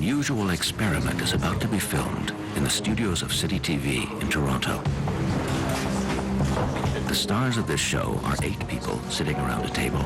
unusual experiment is about to be filmed in the studios of City TV in Toronto. The stars of this show are 8 people sitting around a table.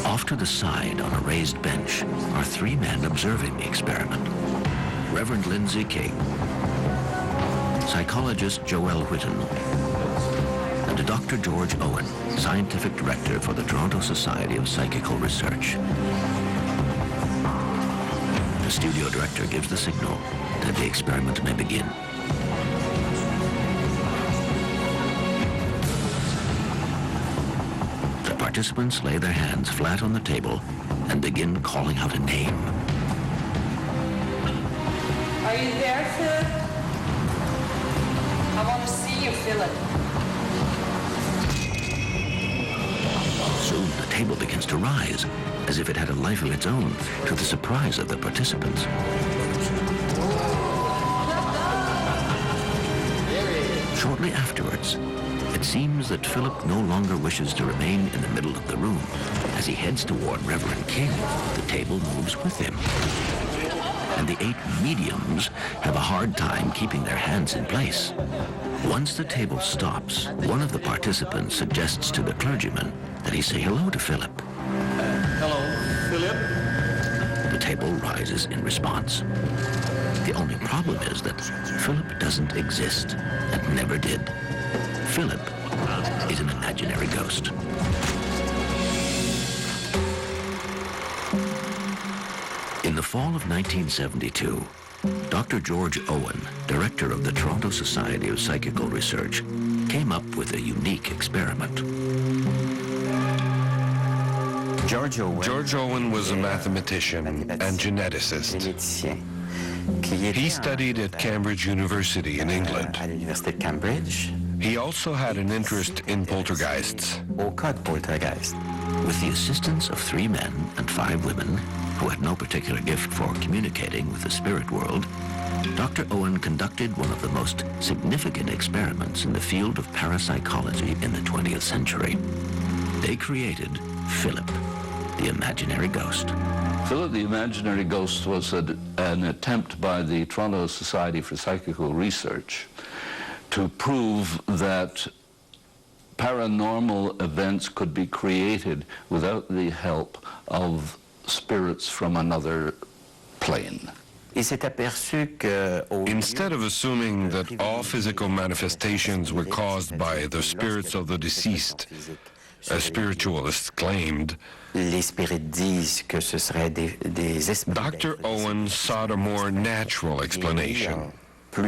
Off to the side on a raised bench are 3 men observing the experiment. Reverend Lindsay King, psychologist Joelle Whitten, and Dr. George Owen, scientific director for the Toronto Society of Psychical Research. The studio director gives the signal that the experiment may begin. The participants lay their hands flat on the table and begin calling out a name. Are you there, Philip? I want to see you, Philip. Soon the table begins to rise, as if it had a life of its own, to the surprise of the participants. Shortly afterwards, it seems that Philip no longer wishes to remain in the middle of the room. As he heads toward Reverend King, the table moves with him. And the 8 mediums have a hard time keeping their hands in place. Once the table stops, one of the participants suggests to the clergyman that he say hello to Philip. Hello, Philip. The table rises in response. The only problem is that Philip doesn't exist and never did. Philip is an imaginary ghost. In the fall of 1972, Dr. George Owen, director of the Toronto Society of Psychical Research, came up with a unique experiment. George Owen was a mathematician and geneticist. He studied at Cambridge University in England. He also had an interest in poltergeists. With the assistance of 3 men and 5 women, who had no particular gift for communicating with the spirit world, Dr. Owen conducted one of the most significant experiments in the field of parapsychology in the 20th century. They created Philip, the imaginary ghost. Philip the Imaginary Ghost was an attempt by the Toronto Society for Psychical Research to prove that paranormal events could be created without the help of spirits from another plane. Instead of assuming that all physical manifestations were caused by the spirits of the deceased, as spiritualists claimed, Dr. Owen sought a more natural explanation. He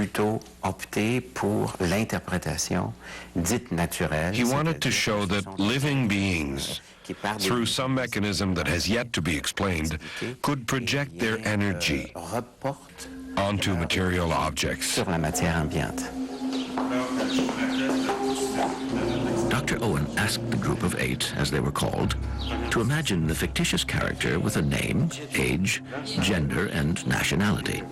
wanted to show that living beings, through some mechanism that has yet to be explained, could project their energy onto material objects. Dr. Owen asked the group of 8, as they were called, to imagine the fictitious character with a name, age, gender, and nationality.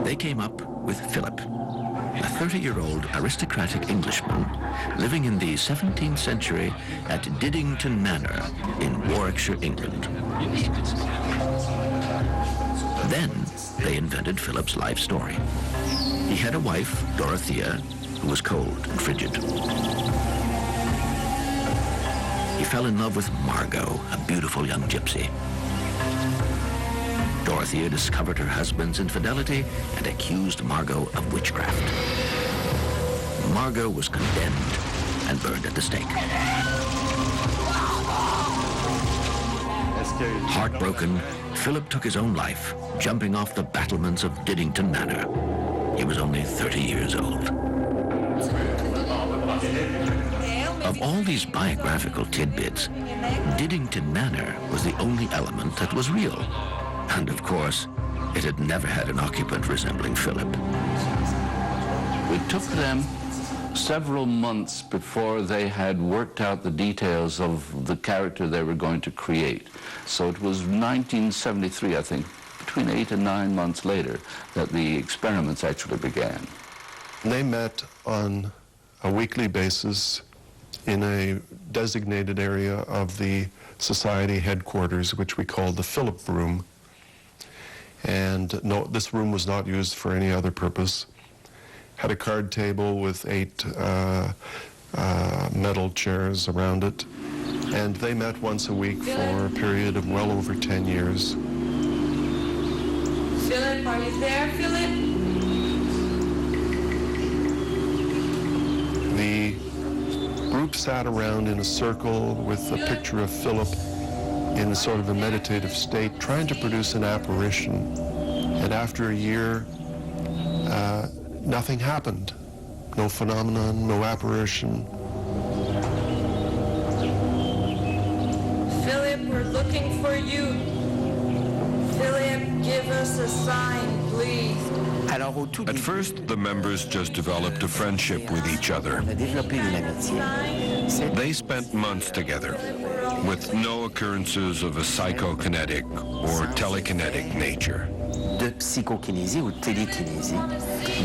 They came up with Philip, a 30-year-old aristocratic Englishman living in the 17th century at Diddington Manor in Warwickshire, England. Then they invented Philip's life story. He had a wife, Dorothea, who was cold and frigid. He fell in love with Margot, a beautiful young gypsy. Dorothea discovered her husband's infidelity and accused Margot of witchcraft. Margot was condemned and burned at the stake. Heartbroken, Philip took his own life, jumping off the battlements of Diddington Manor. He was only 30 years old. Of all these biographical tidbits, Diddington Manor was the only element that was real. And of course, it had never had an occupant resembling Philip. It took them several months before they had worked out the details of the character they were going to create. So it was 1973, I think, between 8 and 9 months later, that the experiments actually began. They met on a weekly basis in a designated area of the society headquarters, which we call the Philip Room. And no, this room was not used for any other purpose. Had a card table with 8 metal chairs around it. And they met once a week for a period of well over 10 years. Philip, are you there, Philip? The group sat around in a circle with a picture of Philip in a sort of a meditative state, trying to produce an apparition. And after a year, nothing happened. No phenomenon, no apparition. Philip, we're looking for you. Philip, give us a sign, please. At first, the members just developed a friendship with each other. They spent months together, with no occurrences of a psychokinetic or telekinetic nature. De psychokinésie ou télékinésie.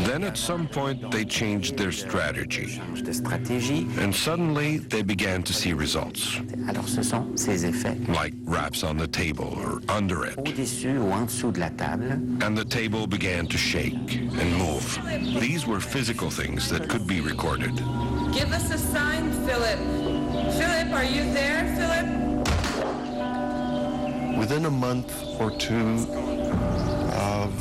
Then at some point, they changed their strategy. De stratégie. And suddenly, they began to see results, Alors ce sont ces effets like raps on the table or under it. au-dessus ou en dessous de la table. And the table began to shake and move. These were physical things that could be recorded. Give us a sign, Philip. Philip, are you there, Philip? Within a month or two of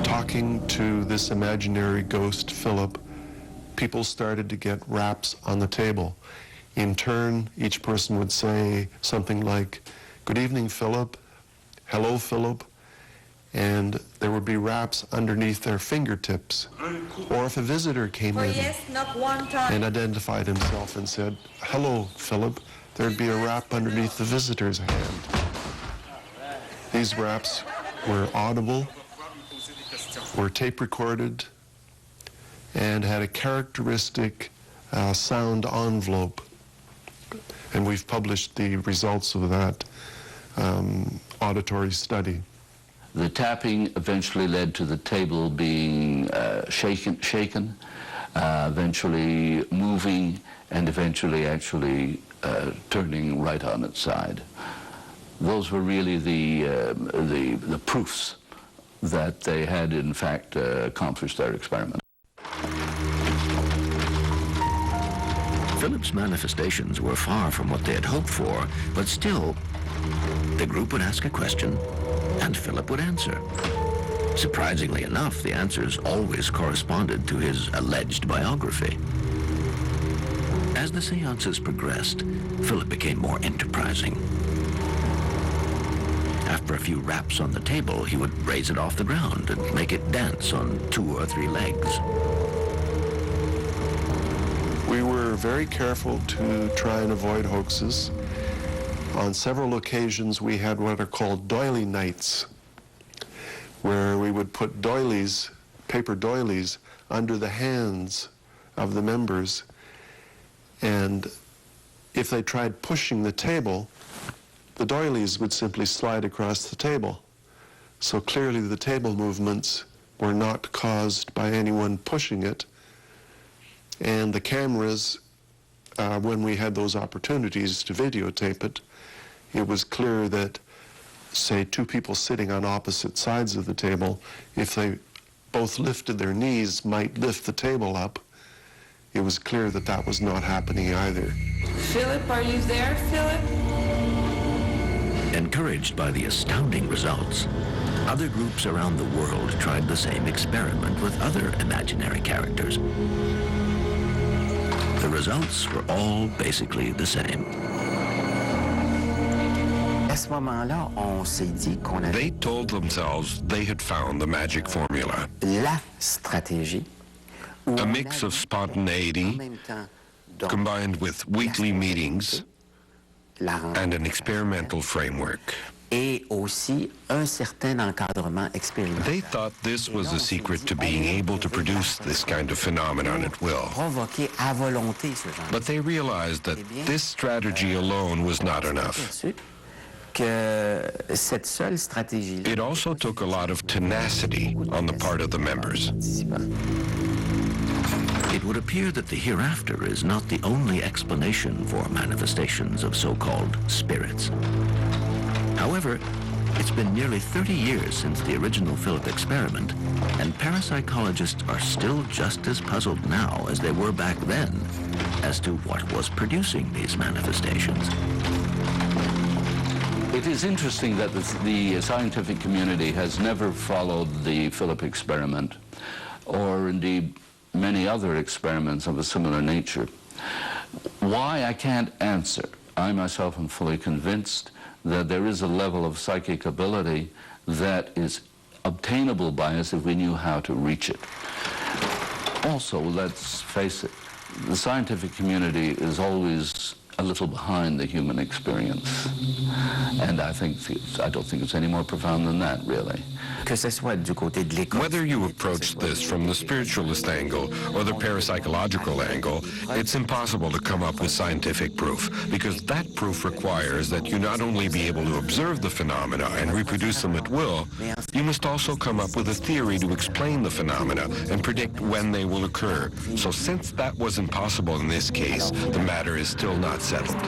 talking to this imaginary ghost, Philip, people started to get raps on the table. In turn, each person would say something like, "Good evening, Philip," "Hello, Philip," and there would be raps underneath their fingertips. Or if a visitor came Oh, in yes, not one time. and identified himself and said, "Hello, Philip," there'd be a rap underneath the visitor's hand. These raps were audible, were tape recorded, and had a characteristic sound envelope. And we've published the results of that auditory study. The tapping eventually led to the table being shaken, eventually moving, and eventually actually turning right on its side. Those were really the proofs that they had in fact accomplished their experiment. Philip's manifestations were far from what they had hoped for, but still, the group would ask a question, and Philip would answer. Surprisingly enough, the answers always corresponded to his alleged biography. As the seances progressed, Philip became more enterprising. After a few raps on the table, he would raise it off the ground and make it dance on 2 or 3 legs. We were very careful to try and avoid hoaxes. On several occasions, we had what are called doily nights, where we would put doilies, paper doilies, under the hands of the members, and if they tried pushing the table, the doilies would simply slide across the table. So clearly the table movements were not caused by anyone pushing it. And the cameras, when we had those opportunities to videotape it, it was clear that, say, 2 people sitting on opposite sides of the table, if they both lifted their knees, might lift the table up. It was clear that that was not happening either. Philip, are you there, Philip? Encouraged by the astounding results, other groups around the world tried the same experiment with other imaginary characters. The results were all basically the same. À ce moment-là, on s'est dit qu'on avait They told themselves they had found the magic formula, la stratégie où a on mix avait of en spontaneity même temps donc, combined with weekly meetings la and an experimental framework. et aussi un certain encadrement expérimental. They thought this was the secret to being able to produce this kind of phenomenon at will. Provoquer à volonté ce genre. But they realized that this strategy alone was not enough. Perçu que cette seule stratégie It also took a lot of tenacity on the part of the members. It would appear that the hereafter is not the only explanation for manifestations of so-called spirits. However, it's been nearly 30 years since the original Philip experiment, and parapsychologists are still just as puzzled now as they were back then as to what was producing these manifestations. It is interesting that the scientific community has never followed the Philip experiment, or indeed many other experiments of a similar nature. Why, I can't answer. I myself am fully convinced that there is a level of psychic ability that is obtainable by us if we knew how to reach it. Also, let's face it, the scientific community is always a little behind the human experience. And I don't think it's any more profound than that, really. Whether you approach this from the spiritualist angle or the parapsychological angle, it's impossible to come up with scientific proof, because that proof requires that you not only be able to observe the phenomena and reproduce them at will, you must also come up with a theory to explain the phenomena and predict when they will occur. So since that wasn't possible in this case, the matter is still not settled.